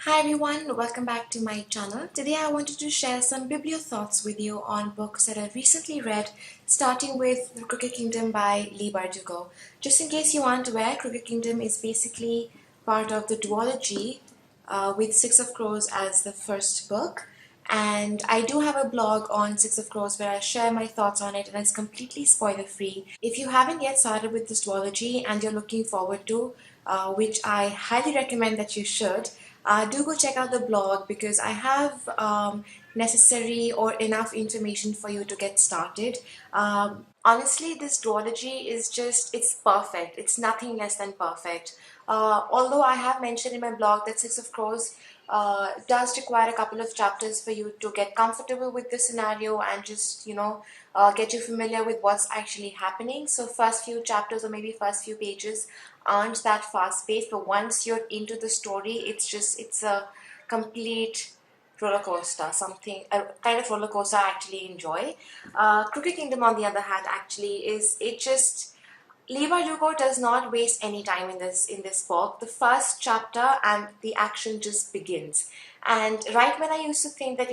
Hi everyone, welcome back to my channel. Today I wanted to share some Biblio-Thoughts with you on books that I recently read, starting with The Crooked Kingdom by Leigh Bardugo. Just in case you aren't aware, Crooked Kingdom is basically part of the duology with Six of Crows as the first book. And I do have a blog on Six of Crows where I share my thoughts on it and it's completely spoiler free. If you haven't yet started with this duology and you're looking forward to, which I highly recommend that you should, do go check out the blog because I have necessary or enough information for you to get started. Honestly, this duology is it's perfect. It's nothing less than perfect. Although I have mentioned in my blog that Six of Crows does require a couple of chapters for you to get comfortable with the scenario and just, get you familiar with what's actually happening. So first few chapters or maybe first few pages aren't that fast paced, but once you're into the story, it's a complete roller coaster, something a kind of roller coaster I actually enjoy. Crooked Kingdom, on the other hand, actually is it just Leigh Bardugo does not waste any time in this book. The first chapter and the action just begins. And right when I used to think that,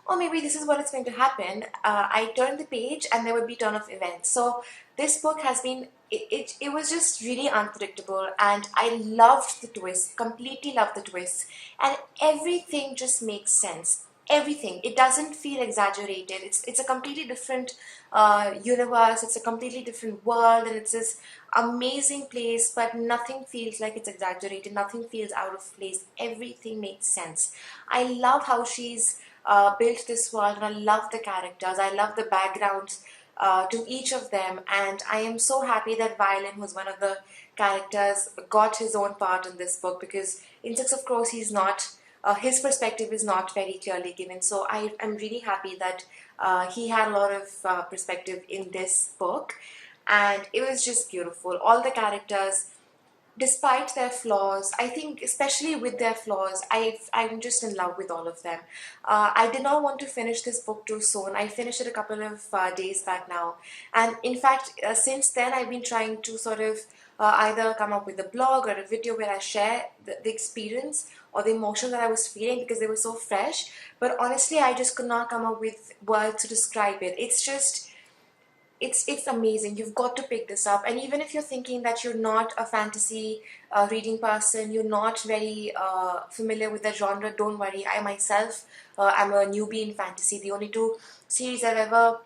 oh, maybe this is what it's going to happen, I turned the page and there would be a ton of events. So this book has been, it was just really unpredictable and I loved the twist, completely loved the twist. And everything just makes sense. Everything. It doesn't feel exaggerated. It's a completely different universe. It's a completely different world, and it's this amazing place. But nothing feels like it's exaggerated. Nothing feels out of place. Everything makes sense. I love how she's built this world, and I love the characters. I love the backgrounds to each of them, and I am so happy that Violin, who's one of the characters, got his own part in this book because in Six of Crows he's not his perspective is not very clearly given. So I am really happy that he had a lot of perspective in this book, and it was just beautiful. All the characters, despite their flaws, I think especially with their flaws, I'm just in love with all of them. I did not want to finish this book too soon. I finished it a couple of days back now, and in fact, since then I've been trying to sort of either come up with a blog or a video where I share the experience or the emotion that I was feeling because they were so fresh. But honestly, I just could not come up with words to describe it. It's amazing. You've got to pick this up. And even if you're thinking that you're not a fantasy reading person, you're not very familiar with the genre, don't worry. I myself am a newbie in fantasy. The only two series I've ever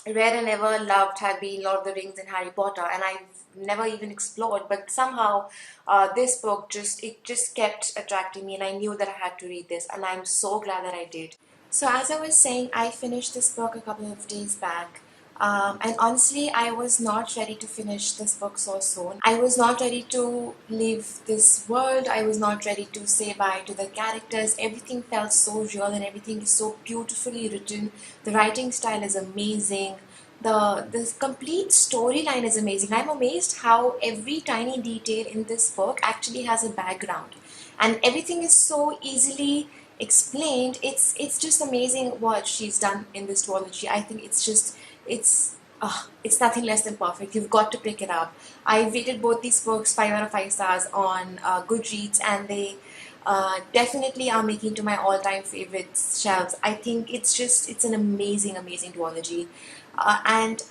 read and ever loved had been Lord of the Rings and Harry Potter, and I've never even explored. But somehow, this book just kept attracting me, and I knew that I had to read this, and I'm so glad that I did. So as I was saying, I finished this book a couple of days back. And honestly, I was not ready to finish this book so soon. I was not ready to leave this world. I was not ready to say bye to the characters. Everything felt so real and everything is so beautifully written. The writing style is amazing. The complete storyline is amazing. I'm amazed how every tiny detail in this book actually has a background. And everything is so easily explained. It's just amazing what she's done in this duology. I think it's nothing less than perfect. You've got to pick it up. I rated both these books 5 out of 5 stars on Goodreads, and they definitely are making to my all-time favorites shelves. I think it's an amazing duology, and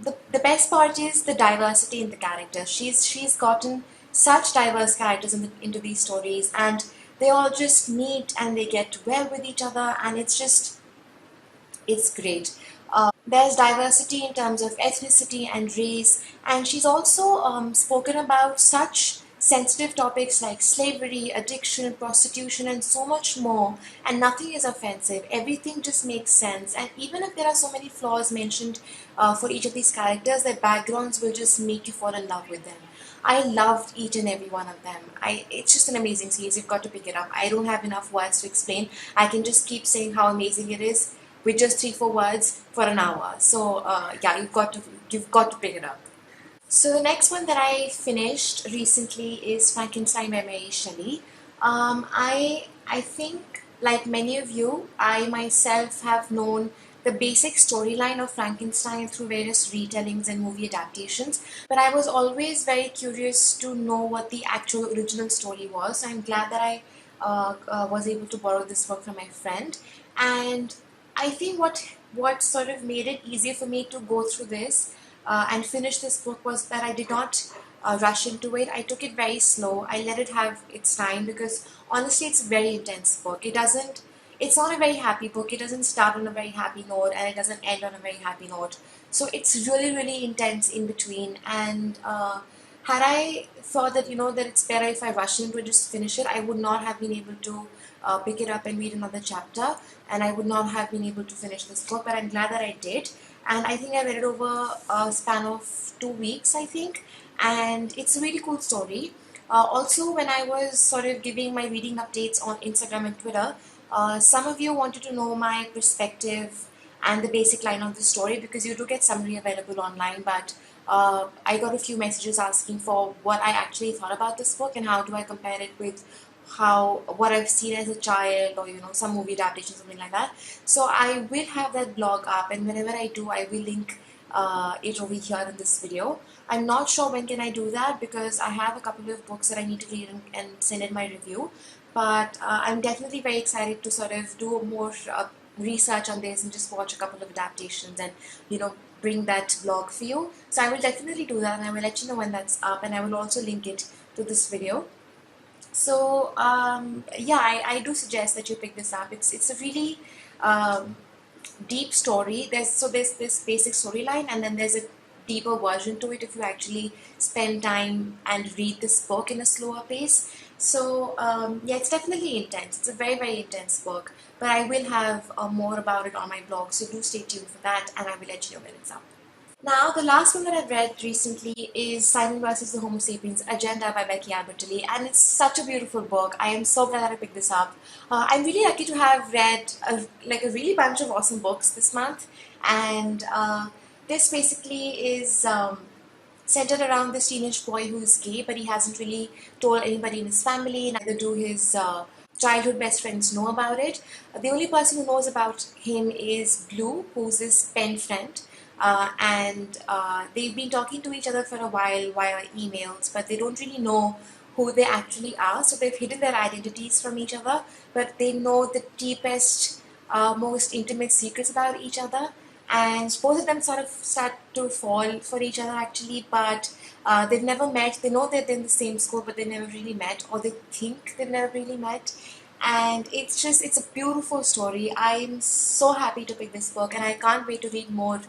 the best part is the diversity in the characters. She's gotten such diverse characters into these stories, and they all just meet and they get well with each other, and it's great. There's diversity in terms of ethnicity and race, and she's also spoken about such sensitive topics like slavery, addiction, prostitution, and so much more. And nothing is offensive. Everything just makes sense. And even if there are so many flaws mentioned for each of these characters, their backgrounds will just make you fall in love with them. I loved each and every one of them. It's just an amazing series. You've got to pick it up. I don't have enough words to explain. I can just keep saying how amazing it is with just 3 4 words for an hour. So yeah, you've got to pick it up. So the next one that I finished recently is Frankenstein Memory, Shelly. I think, like many of you, I myself have known the basic storyline of Frankenstein through various retellings and movie adaptations, but I was always very curious to know what the actual original story was. So I'm glad that I was able to borrow this book from my friend, and I think what sort of made it easier for me to go through this and finish this book was that I did not rush into it. I took it very slow. I let it have its time because honestly, it's a very intense book. It's not a very happy book. It doesn't start on a very happy note and it doesn't end on a very happy note. So it's really, really intense in between. And had I thought that, that it's better if I rush into it, just finish it, I would not have been able to pick it up and read another chapter. And I would not have been able to finish this book. But I'm glad that I did. And I think I read it over a span of 2 weeks, I think. And it's a really cool story. Also, when I was sort of giving my reading updates on Instagram and Twitter, some of you wanted to know my perspective and the basic line of the story because you do get summary available online, but I got a few messages asking for what I actually thought about this book and how do I compare it with what I've seen as a child or some movie adaptation, something like that. So I will have that blog up, and whenever I do, I will link it over here in this video. I'm not sure when can I do that because I have a couple of books that I need to read and send in my review. But I'm definitely very excited to sort of do more research on this and just watch a couple of adaptations and bring that blog for you. So I will definitely do that and I will let you know when that's up, and I will also link it to this video. So yeah, I do suggest that you pick this up. It's a really deep story. There's this basic storyline, and then there's a deeper version to it if you actually spend time and read this book in a slower pace. So yeah, it's definitely intense. It's a very, very intense book, but I will have more about it on my blog, so do stay tuned for that, and I will let you know when it's up. Now, the last one that I've read recently is Simon versus the Homo Sapiens Agenda by Becky Albertalli, and it's such a beautiful book. I am so glad that I picked this up. I'm really lucky to have read a really bunch of awesome books this month, and this basically is centered around this teenage boy who is gay, but he hasn't really told anybody in his family, neither do his childhood best friends know about it. The only person who knows about him is Blue, who's his pen friend. And they've been talking to each other for a while via emails, but they don't really know who they actually are. So they've hidden their identities from each other, but they know the deepest, most intimate secrets about each other. And both of them sort of start to fall for each other actually, but they've never met. They know that they're in the same school, but they never really met, or they think they've never really met. And it's a beautiful story. I'm so happy to pick this book, and I can't wait to read more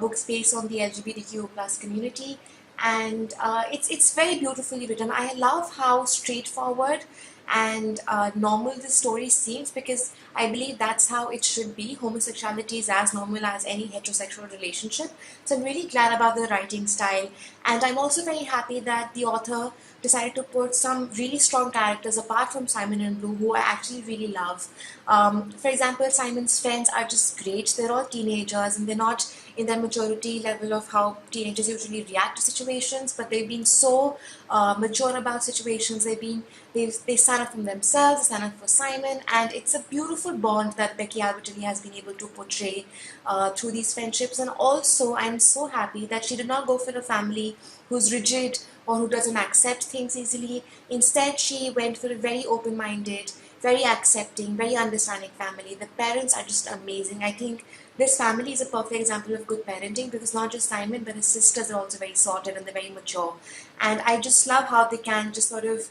books based on the LGBTQ plus community. And it's very beautifully written. I love how straightforward and normal the story seems, because I believe that's how it should be. Homosexuality is as normal as any heterosexual relationship. So I'm really glad about the writing style, and I'm also very happy that the author decided to put some really strong characters apart from Simon and Blue, who I actually really love. For example, Simon's friends are just great. They're all teenagers and they're not in their maturity level of how teenagers usually react to situations, but they've been so mature about situations. They stand up for themselves, they stand up for Simon, and it's a beautiful bond that Becky Albertalli has been able to portray through these friendships. And also, I'm so happy that she did not go for a family who's rigid or who doesn't accept things easily. Instead, she went for a very open-minded, very accepting, very understanding family. The parents are just amazing. I think this family is a perfect example of good parenting, because not just Simon, but his sisters are also very sorted and they're very mature. And I just love how they can just sort of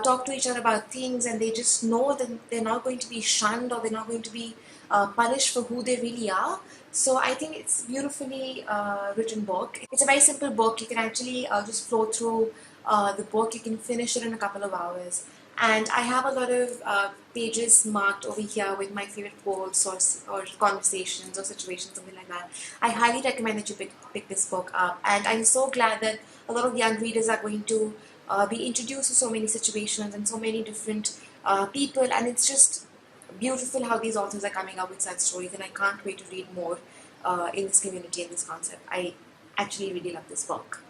talk to each other about things, and they just know that they're not going to be shunned or they're not going to be punished for who they really are. So I think it's a beautifully written book. It's a very simple book. You can actually just flow through the book. You can finish it in a couple of hours. And I have a lot of pages marked over here with my favorite quotes or conversations or situations, something like that. I highly recommend that you pick this book up. And I'm so glad that a lot of young readers are going to be introduced to so many situations and so many different people. And it's just beautiful how these authors are coming up with such stories. And I can't wait to read more in this community and this concept. I actually really love this book.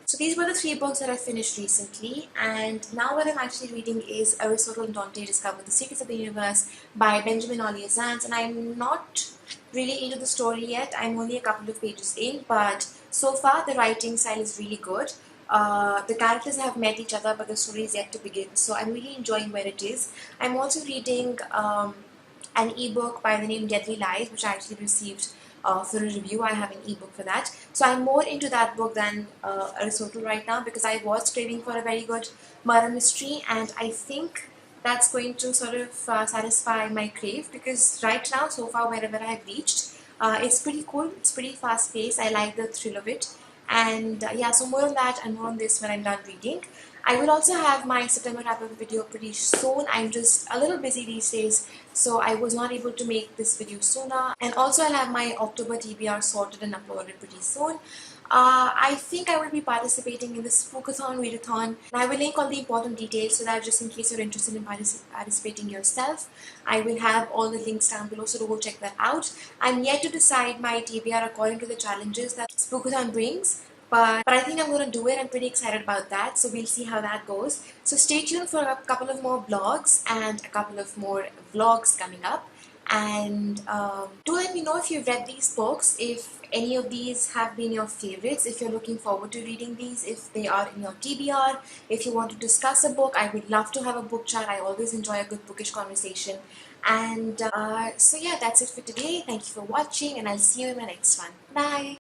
So these were the 3 books that I finished recently, and now what I'm actually reading is Aristotle and Dante Discover the Secrets of the Universe by Benjamin Ollier-Sands, and I'm not really into the story yet. I'm only a couple of pages in, but so far the writing style is really good. the characters have met each other, but the story is yet to begin. So I'm really enjoying where it is. I'm also reading an ebook by the name Deadly Lies, which I actually received for a review. I have an ebook for that. So I'm more into that book than Aristotle right now, because I was craving for a very good murder mystery, and I think that's going to sort of satisfy my crave, because right now, so far, wherever I've reached, it's pretty cool. It's pretty fast paced. I like the thrill of it. And yeah, so more on that and more on this when I'm done reading. I will also have my September wrap-up video pretty soon. I'm just a little busy these days, so I was not able to make this video sooner. And also I'll have my October TBR sorted and uploaded pretty soon. I think I will be participating in the Spookathon, Readathon, and I will link all the important details so that just in case you're interested in participating yourself, I will have all the links down below, so go check that out. I'm yet to decide my TBR according to the challenges that Spookathon brings, but I think I'm going to do it. I'm pretty excited about that, so we'll see how that goes. So stay tuned for a couple of more blogs and a couple of more vlogs coming up. And do let me know if you've read these books, if any of these have been your favorites, if you're looking forward to reading these, if they are in your TBR, if you want to discuss a book. I would love to have a book chat. I always enjoy a good bookish conversation. And so yeah, that's it for today. Thank you for watching, and I'll see you in my next one. Bye!